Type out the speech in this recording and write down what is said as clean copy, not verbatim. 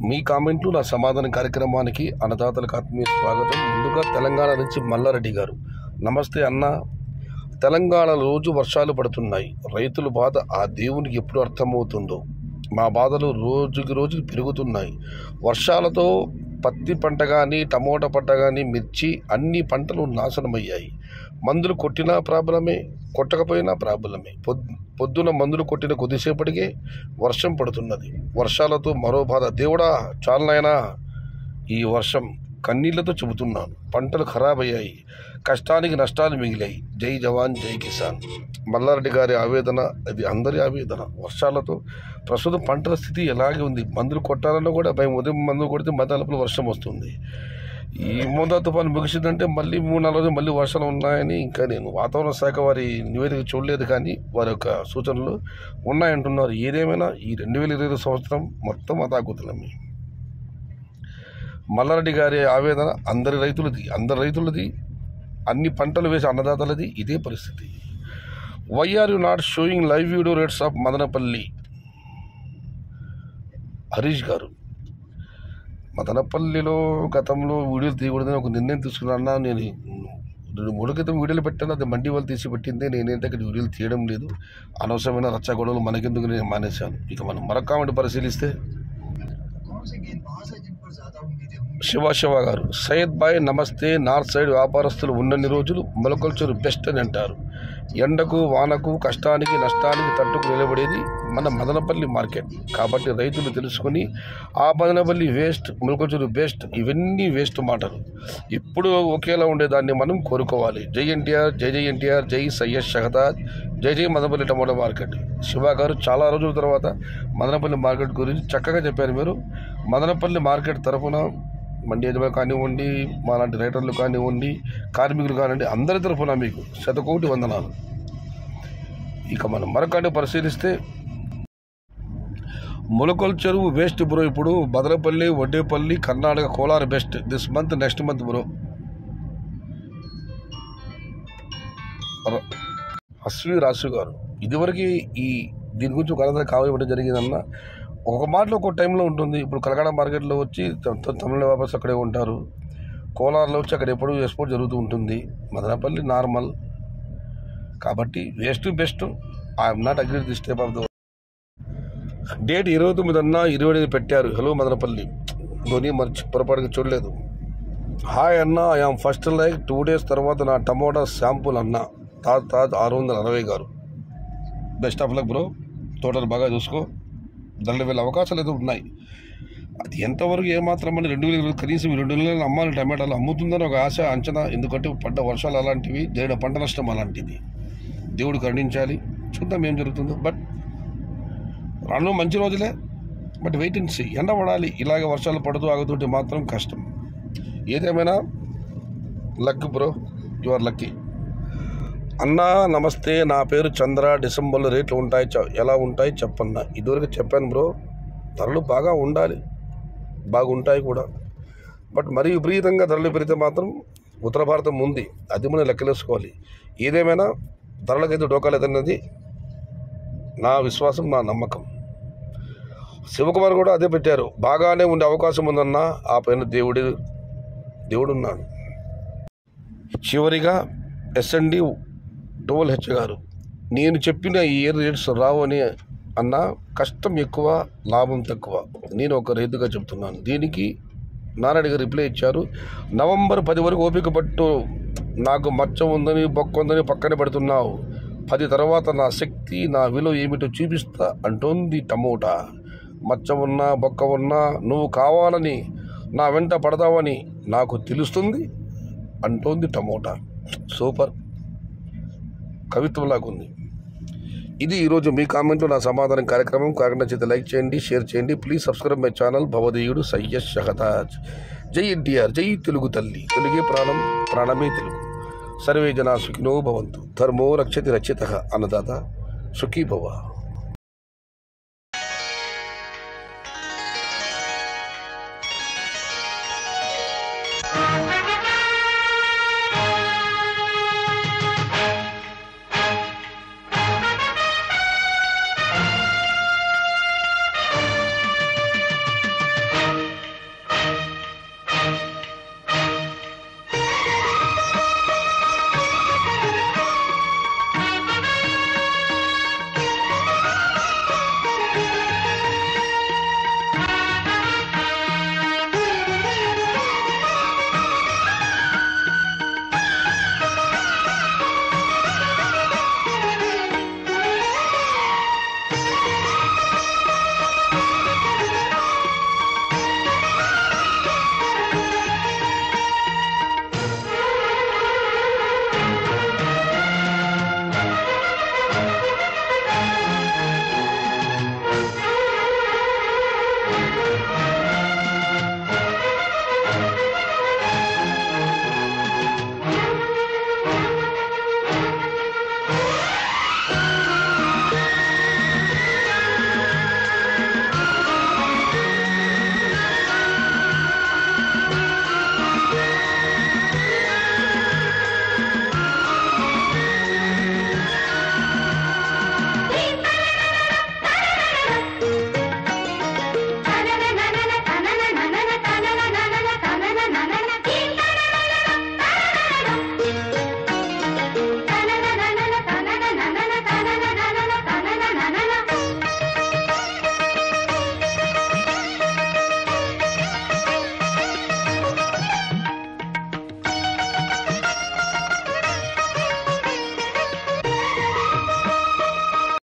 మీ కామెంట్లు నా సమాధానం కార్యక్రమానికి అన్నదాతలకు ఆత్మీయ స్వాగతం. ముందుగా తెలంగాణ నుంచి మల్లారెడ్డి గారు, నమస్తే అన్న. తెలంగాణలో రోజు వర్షాలు పడుతున్నాయి. రైతుల బాధ ఆ దేవునికి ఎప్పుడు అర్థమవుతుందో. మా బాధలు రోజుకి రోజుకి పెరుగుతున్నాయి. వర్షాలతో పత్తి పంట కానీ, టమోటా పంట కానీ, మిర్చి అన్ని పంటలు నాశనమయ్యాయి. మందులు కొట్టినా ప్రాబ్లమే, కొట్టకపోయినా ప్రాబ్లమే. పొద్దున మందులు కొట్టిన కొద్దిసేపటికే వర్షం పడుతున్నది. వర్షాలతో మరో బాధ. దేవుడా చాలనైనా ఈ వర్షం, కన్నీళ్లతో చెబుతున్నాను. పంటలు ఖరాబ్ అయ్యాయి, కష్టానికి నష్టాలు మిగిలాయి. జై జవాన్ జై కిసాన్. మల్లారెడ్డి గారి ఆవేదన, అది అందరి ఆవేదన. వర్షాలతో ప్రస్తుతం పంటల స్థితి ఎలాగే ఉంది. మందులు కొట్టాలన్నా కూడా భయం. ఉదయం మందులు కొడితే మధ్యాహ్నం వర్షం వస్తుంది. ఈ మోందా తుఫాను ముగిసిందంటే మళ్ళీ 3-4 రోజులు మళ్ళీ వర్షాలు ఉన్నాయని ఇంకా నేను వాతావరణ శాఖ వారి నివేదిక చూడలేదు, కానీ వారి యొక్క సూచనలు ఉన్నాయంటున్నారు. ఏదేమైనా ఈ 2020 సంవత్సరం మొత్తం అతాకుతలమే. మల్లారెడ్డి గారి ఆవేదన అందరి రైతులది, అన్ని పంటలు వేసే అన్నదాతలది ఇదే పరిస్థితి. Why are you not showing live video rates of Madanapalli? Harish గారు, మదనపల్లిలో గతంలో వీడియోలు తీయకూడదని ఒక నిర్ణయం తీసుకున్నా. నేను 2-3 క్రితం వీడియోలు పెట్టాను, అది మండి వాళ్ళు తీసి పెట్టిందే. నేనేంటే అక్కడ వీడియోలు తీయడం లేదు. అనవసరమైన రచ్చ గొడవలు మనకెందుకు నేను మానేశాను. ఇక మనం మరొక కామెంట్ పరిశీలిస్తే శివ గారు, సయ్యద్ బాయ్ నమస్తే. నార్త్ సైడ్ వ్యాపారస్తులు ఉన్నన్ని రోజులు మొలకల్చర్ బెస్ట్ అని అంటారు. ఎండకు వానకు కష్టానికి నష్టానికి తట్టుకు నిలబడేది మన మదనపల్లి మార్కెట్. కాబట్టి రైతులు తెలుసుకొని ఆ మదనపల్లి వేస్ట్, మొలకల్చర్ బెస్ట్, ఇవన్నీ వేస్ట్ మాటలు. ఇప్పుడు ఒకేలా ఉండేదాన్ని మనం కోరుకోవాలి. జై ఎన్టీఆర్, జై జై ఎన్టీఆర్, జై సయ్యద్ షహదాద్, జై జై మదనపల్లి టమోటా మార్కెట్. శివ గారు, చాలా రోజుల తర్వాత మదనపల్లి మార్కెట్ గురించి చక్కగా చెప్పారు మీరు. మదనపల్లి మార్కెట్ తరఫున మండి యజమాని కానివ్వండి, మాలాంటి రైటర్లు కానివ్వండి, కార్మికులు కానివ్వండి, అందరి తరఫున మీకు 100,000 వందనాలు. ఇక మనం మరొకటి పరిశీలిస్తే మొలకల్ చెరువు వేస్ట్ బ్రో. ఇప్పుడు Badalapalli, Vaddepalli, Karnataka, Kolar best this month, next month bro. Ashwi Rasu గారు, ఇదివరకు దీని గురించి ఒక అనంతరం కావాలి జరిగిందన్న. ఒక మాటలో ఒక టైంలో ఉంటుంది. ఇప్పుడు కలకడ మార్కెట్లో వచ్చి తమిళ వ్యాపారస్ అక్కడే ఉంటారు. కోలార్లో వచ్చి అక్కడ ఎప్పుడు ఎక్స్పోర్ట్ జరుగుతూ ఉంటుంది. మదనపల్లి నార్మల్. కాబట్టి waste best. I'm not agree this type of the date. 29 అన్న 25 పెట్టారు. హలో మదనపల్లి ధోని, పొరపాటుగా చూడలేదు. హాయ్ అన్న, ఐఎమ్ ఫస్ట్ లైక్ 2 days తర్వాత నా టమోటా శాంపుల్ అన్న. తాజ్ 660 గారు, బెస్ట్ ఆఫ్ లక్ బ్రో. తోటలు బాగా చూసుకో. దానిలో వెళ్ళే అవకాశాలు ఏదో ఉన్నాయి. అది ఎంతవరకు ఏమాత్రం అని 2000 కనీసం 2 నెలలు అమ్మాలి. టమాటాలు అమ్ముతుందని ఒక ఆశ, అంచనా. ఎందుకంటే పడ్డ వర్షాలు అలాంటివి, పంట నష్టం అలాంటిది. దేవుడు కరుణించాలి. చూద్దాం ఏం జరుగుతుందో. బట్ రాను మంచి రోజులే. But wait and see. ఎండ పడాలి. ఇలాగే వర్షాలు పడుతూ ఆగుతుంటే మాత్రం కష్టం. ఏదేమైనా luck bro, you are lucky. అన్నా నమస్తే, నా పేరు చంద్ర. డిసెంబర్లో రేట్లు ఉంటాయి, ఎలా ఉంటాయి చెప్పన్నా. ఇదివరకు చెప్పాను బ్రో, ధరలు బాగా ఉండాలి, బాగుంటాయి కూడా. బట్ మరీ విపరీతంగా ధరలు పెరిగితే మాత్రం ఉత్తర భారతం ఉంది, అది మనం లెక్కలేసుకోవాలి. ఏదేమైనా ధరలకైతే డోకా లేదన్నది నా విశ్వాసం, నా నమ్మకం. శివకుమార్ కూడా అదే పెట్టారు. బాగానే ఉండే అవకాశం ఉందన్నా, ఆ పైన దేవుడున్నాడు. చివరిగా SND HH గారు, నేను చెప్పిన ఈ ఇయర్ రేట్స్ రావు అని అన్నా. కష్టం ఎక్కువ, లాభం తక్కువ. నేను ఒక రైతుగా చెప్తున్నాను. దీనికి నారాయణ గారు రిప్లై ఇచ్చారు. నవంబర్ 10 వరకు ఓపిక పట్టు. నాకు మచ్చ ఉందని, బొక్క ఉందని పక్కన పెడుతున్నావు. 10 తర్వాత నా శక్తి, నా విలువ ఏమిటో చూపిస్తా అంటోంది టమోటా. మచ్చ ఉన్నా, బొక్క ఉన్నా నువ్వు కావాలని నా వెంట పడతావని నాకు తెలుస్తుంది అంటోంది టమోటా. సూపర్, కవిత్వంలాగా ఉంది. ఇది ఈరోజు మీ కామెంట్లో నా సమాధానం కార్యక్రమం. నచ్చితే లైక్ చేయండి, షేర్ చేయండి. Please subscribe my channel. భవదేయుడు సయ్యద్ షహదాజ్. జై ఎన్టీఆర్, జై తెలుగు తల్లి. తెలుగే ప్రాణం, ప్రాణమే తెలుగు. సర్వే జనా సుఖినో భవంతు. ధర్మో రక్షతి రక్షితః. అన్నదాత సుఖీ భవ.